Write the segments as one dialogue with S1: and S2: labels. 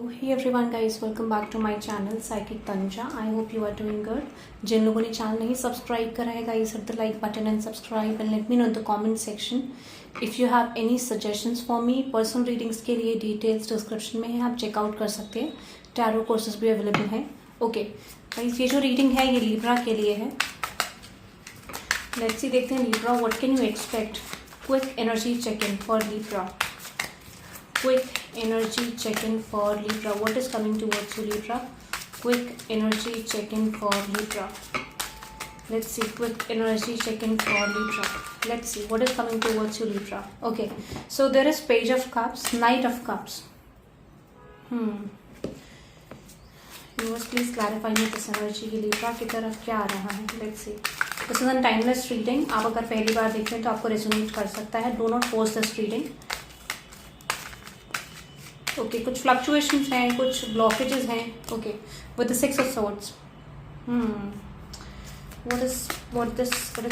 S1: Hey everyone guys, welcome back to my channel Psychic Tanuja. I hope you are doing good. जिन लोगों ने channel नहीं subscribe करा है guys, hit the like button and subscribe and let me know in the comment section if you have any suggestions for me. Personal readings के लिए details description में है, आप चेकआउट कर सकते हैं. टैरो कोर्सेज भी अवेलेबल हैं. ओके गाइस, ये जो रीडिंग है ये लिब्रा के लिए है. लेट्स सी, देखते हैं Libra what can you expect. Quick energy check in for Libra. Quick energy check-in for Libra. What is coming towards you, Libra? Quick energy check-in for Libra. Let's see. Quick energy check-in for Libra. Let's see. What is coming towards you, Libra? Okay. So there is Page of Cups, Knight of Cups. Universe, please clarify me this energy की Libra की तरफ क्या आ रहा है. Let's see. This is a timeless reading. आप अगर पहली बार देख रहे हैं तो आपको रेजोनेट कर सकता है. Do not force this reading. Okay कुछ फ्लक्चुएशंस हैं, कुछ ब्लॉकेजेस हैं. Okay with the 6 of swords. what is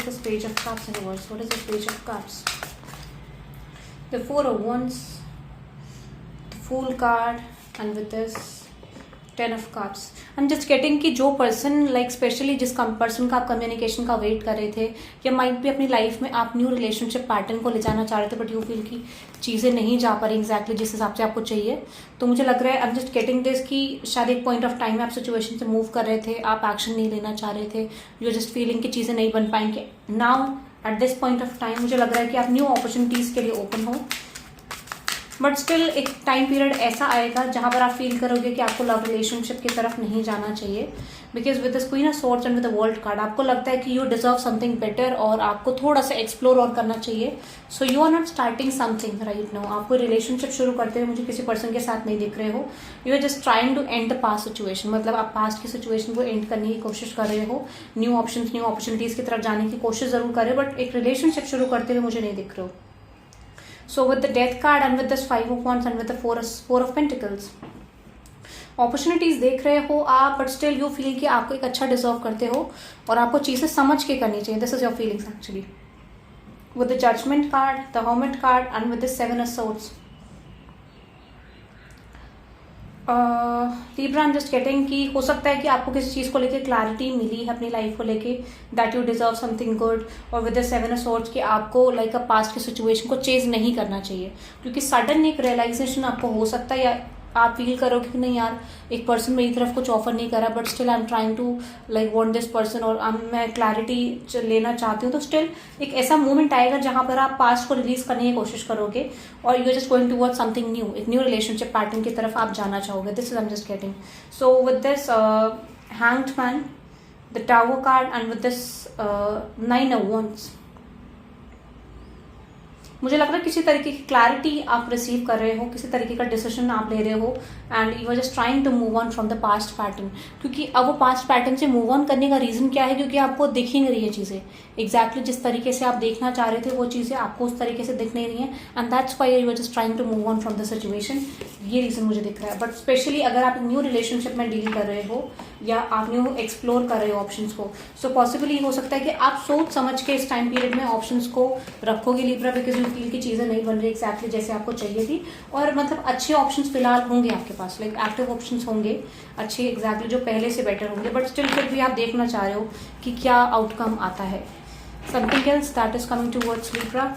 S1: this Page of Cups in reverse? What is this Page of Cups? The 4 of Wands, the Fool card, and with this 10 of Cups. I'm just getting कि जो person like specially जिस person का आप communication का wait कर रहे थे, या माइट भी अपनी लाइफ में आप न्यू रिलेशनशिप पैटर्न को ले जाना चाह रहे थे, बट यू फील की चीज़ें नहीं जा पा रही एग्जैक्टली जिस हिसाब से आपको चाहिए. तो मुझे लग रहा है आई एम जस्ट गेटिंग दिस कि शायद एक पॉइंट ऑफ टाइम में आप सिचुएशन से मूव कर रहे थे, आप एक्शन नहीं लेना चाह रहे थे, यू आर जस्ट फीलिंग कि चीज़ें नहीं बन पाएंगे. Now at this point of time मुझे लग रहा है कि आप न्यू अपॉर्चुनिटीज़ के लिए ओपन हो, बट स्टिल एक टाइम पीरियड ऐसा आएगा जहां पर आप फील करोगे कि आपको लव रिलेशनशिप की तरफ नहीं जाना चाहिए. Because with this queen of swords and with the world card आपको लगता है कि यू डिजर्व समथिंग बेटर और आपको थोड़ा सा एक्सप्लोर और करना चाहिए. So you are not starting something right now. आपको रिलेशनशिप शुरू करते हुए मुझे किसी पर्सन के साथ नहीं दिख रहे हो. You are just trying to end the past situation. मतलब आप पास्ट की सिचुएशन को एंड करने की कोशिश कर रहे हो, न्यू ऑप्शन न्यू अपॉर्चुनिटीज की तरफ जाने की कोशिश जरूर कर रहे हो, बट एक रिलेशनशिप शुरू करते हुए मुझे नहीं दिख रहे हो. So with the Death card and with this 5 of Wands and with the 4 of Pentacles, opportunities देख रहे हो आप, बट स्टिल यू फील कि आपको एक अच्छा डिजर्व करते हो और आपको चीजें समझ के करनी चाहिए. This is your feelings actually. With the judgement card, the hermit card and with the 7 of Swords. Libra I am just getting कि हो सकता है कि आपको किसी चीज़ को लेके क्लैरिटी मिली है अपनी लाइफ को लेके, that you deserve something good. और विद द 7 of Swords कि आपको लाइक अ पास्ट की सिचुएशन को चेज नहीं करना चाहिए, क्योंकि सडन एक रियलाइजेशन आपको हो सकता है, या आप फील करोगे कि नहीं यार एक पर्सन मेरी तरफ कुछ ऑफर नहीं कर रहा, but still I am trying to like want this person, और मैं क्लैरिटी लेना चाहती हूँ. तो स्टिल एक ऐसा मोमेंट आएगा जहां पर आप पास्ट को रिलीज करने की कोशिश करोगे और you are just going towards something new, एक न्यू रिलेशनशिप पैटर्न की तरफ आप जाना चाहोगे. This is I am just getting. So with this hanged man, the tower card and with this 9 of Wands, मुझे लग रहा है किसी तरीके की क्लैरिटी आप रिसीव कर रहे हो, किसी तरीके का डिसीजन आप ले रहे हो, and you are just trying to move on from the past pattern. क्योंकि अब वो पास्ट पैटर्न से मूव ऑन करने का रीजन क्या है, क्योंकि आपको दिख ही नहीं रही है चीजें एग्जैक्टली जिस तरीके से आप देखना चाह रहे थे, वो चीजें आपको उस तरीके से दिख नहीं रही है, and that's why you are just trying to move on from the situation. ये रीजन मुझे दिख रहा है. बट स्पेशली अगर आप न्यू रिलेशनशिप में डील कर रहे हो या आप न्यू एक्सप्लोर कर रहे हो ऑप्शंस को, सो पॉसिबली हो सकता है कि आप सोच समझ के इस टाइम पीरियड में ऑप्शंस को रखोगे लिब्रा, बिकॉज यू फील की चीजें नहीं बन रही एक्जैक्टली जैसे आपको चाहिए थी. और मतलब अच्छे ऑप्शंस फिलहाल होंगे आपके पास, लाइक एक्टिव ऑप्शंस होंगे अच्छे एग्जैक्टली जो पहले से बेटर होंगे, बट स्टिल फिर भी आप देखना चाह रहे हो कि क्या आउटकम आता है. Something else that is coming towards Libra.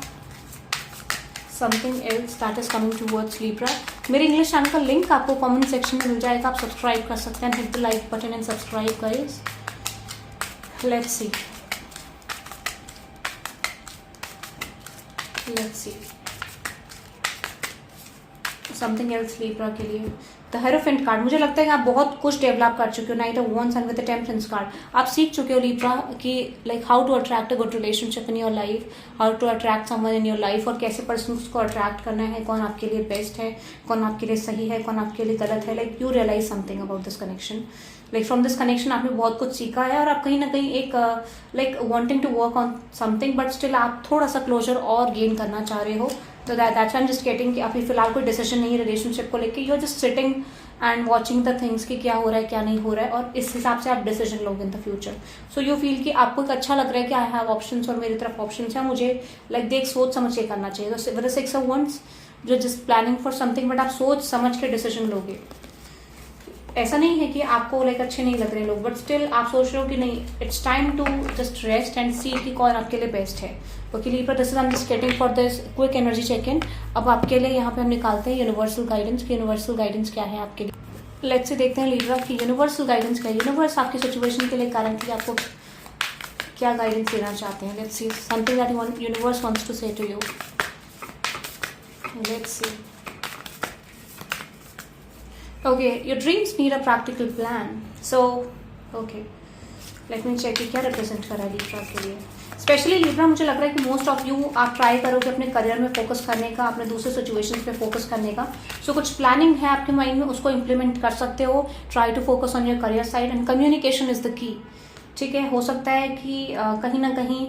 S1: Something else that is coming towards Libra. मेरे इंग्लिश चैनल का लिंक आपको कमेंट सेक्शन में मिल जाएगा, आप सब्सक्राइब कर सकते हैं. Hit the like button and subscribe guys. Let's see. Something else Libra के लिए द हेरोफेंट कार्ड. मुझे लगता है कि आप बहुत कुछ डेवलप कर चुके हो. Knight of wands and with the temperance card आप सीख चुके हो लिब्रा कि like how to attract a good relationship in your life, how to attract someone in your life, और कैसे पर्सन को अट्रैक्ट करना है, कौन आपके लिए बेस्ट है, कौन आपके लिए सही है, कौन आपके लिए गलत है. Like you realise something about this connection. Like from this connection आपने बहुत कुछ सीखा है, और आप कहीं ना कहीं एक like wanting to work on something, but still आप थोड़ा सा क्लोजर और गेन करना चाह रहे हो. तो that's I am just getting कि अभी फिलहाल कोई डिसीजन नहीं है रिलेशनशिप को लेके. You are just sitting and watching the things कि क्या हो रहा है क्या नहीं हो रहा है, और इस हिसाब से आप डिसीजन लोगे in the future. So you feel कि आपको एक अच्छा लग रहा है कि आई हैव ऑप्शंस और मेरी तरफ ऑप्शंस है, मुझे लाइक देख सोच समझ के करना चाहिए. तो विद द 6 of Wands जो just planning for something, but आप सोच समझ के डिसीजन लोगे. ऐसा नहीं है कि आपको लाइक अच्छे नहीं लग रहे लोग, बट स्टिल आप सोच रहे हो कि नहीं, it's time to just rest and see कि कौन आपके लिए बेस्ट है। Okay Libra, this is I am just getting for this quick energy check in. अब आपके लिए यहाँ पे हम निकालते हैं यूनिवर्सल गाइडेंस की यूनिवर्सल गाइडेंस क्या है आपके लिए। लेट्स से देखते हैं लीब्रा की यूनिवर्सल गाइडेंस क्या है। यूनिवर्स आपकी सिचुएशन के लिए करंटली आपको क्या गाइडेंस देना चाहते हैं। Let's see something that universe wants to say to you. Let's see. Okay, your dreams need a practical plan. So, okay, let me check कि क्या represent कर रहा है लिब्रा के लिए। स्पेशली लिब्रा, मुझे लग रहा है कि मोस्ट ऑफ यू आप ट्राई करोगे अपने करियर में फोकस करने का, अपने दूसरे सिचुएशंस पे फोकस करने का। सो कुछ प्लानिंग है आपके माइंड में, उसको इम्प्लीमेंट कर सकते हो। Try to focus on your career side and communication is the key. ठीक है, हो सकता है कि कहीं ना कहीं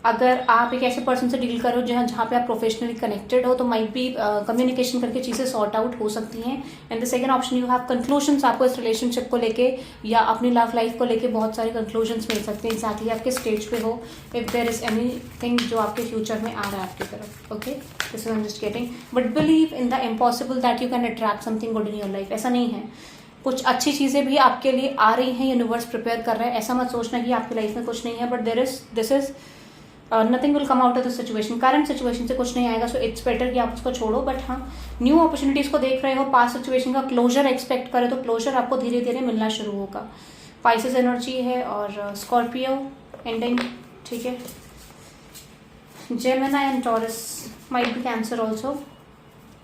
S1: अगर आप एक ऐसे पर्सन से डील करो जहाँ पे आप प्रोफेशनली कनेक्टेड हो, तो माइट भी कम्युनिकेशन करके चीज़ें सॉर्ट आउट हो सकती हैं। And the second option you have conclusions. आपको इस रिलेशनशिप को लेके या अपनी लव लाइफ को लेके बहुत सारे कंक्लूजन्स मिल सकते हैं। एग्जैक्टली आपके स्टेज पे हो, इफ देयर इज एनीथिंग जो आपके फ्यूचर में आ रहा है आपकी तरफ। Okay, this is I am just getting, but believe in the impossible that you can attract something good in your life. ऐसा नहीं है, कुछ अच्छी चीज़ें भी आपके लिए आ रही हैं, यूनिवर्स प्रिपेयर कर रहा है। ऐसा मत सोचना कि आपकी लाइफ में कुछ नहीं है, but this is nothing will come out of the situation. Current situation से कुछ नहीं आएगा, सो इट्स बेटर कि आप उसको छोड़ो। बट हाँ, न्यू अपॉर्चुनिटीज को देख रहे हो, पास्ट सिचुएशन का क्लोजर एक्सपेक्ट करें, तो क्लोजर आपको धीरे धीरे मिलना शुरू होगा। पाइसेस एनर्जी है और स्कॉर्पियो एंडिंग। ठीक है, Gemini and taurus, might be cancer also.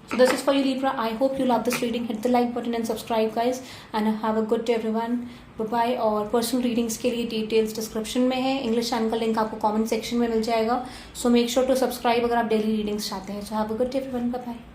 S1: So this is for you Libra. I hope you love this reading. Hit the like button and subscribe guys, and have a good day everyone. Bye bye. और personal readings के लिए details description में है। English channel का link आपको comment section में मिल जाएगा। So make sure to subscribe अगर आप डेली रीडिंग्स चाहते हैं। So have a good day everyone. Bye bye.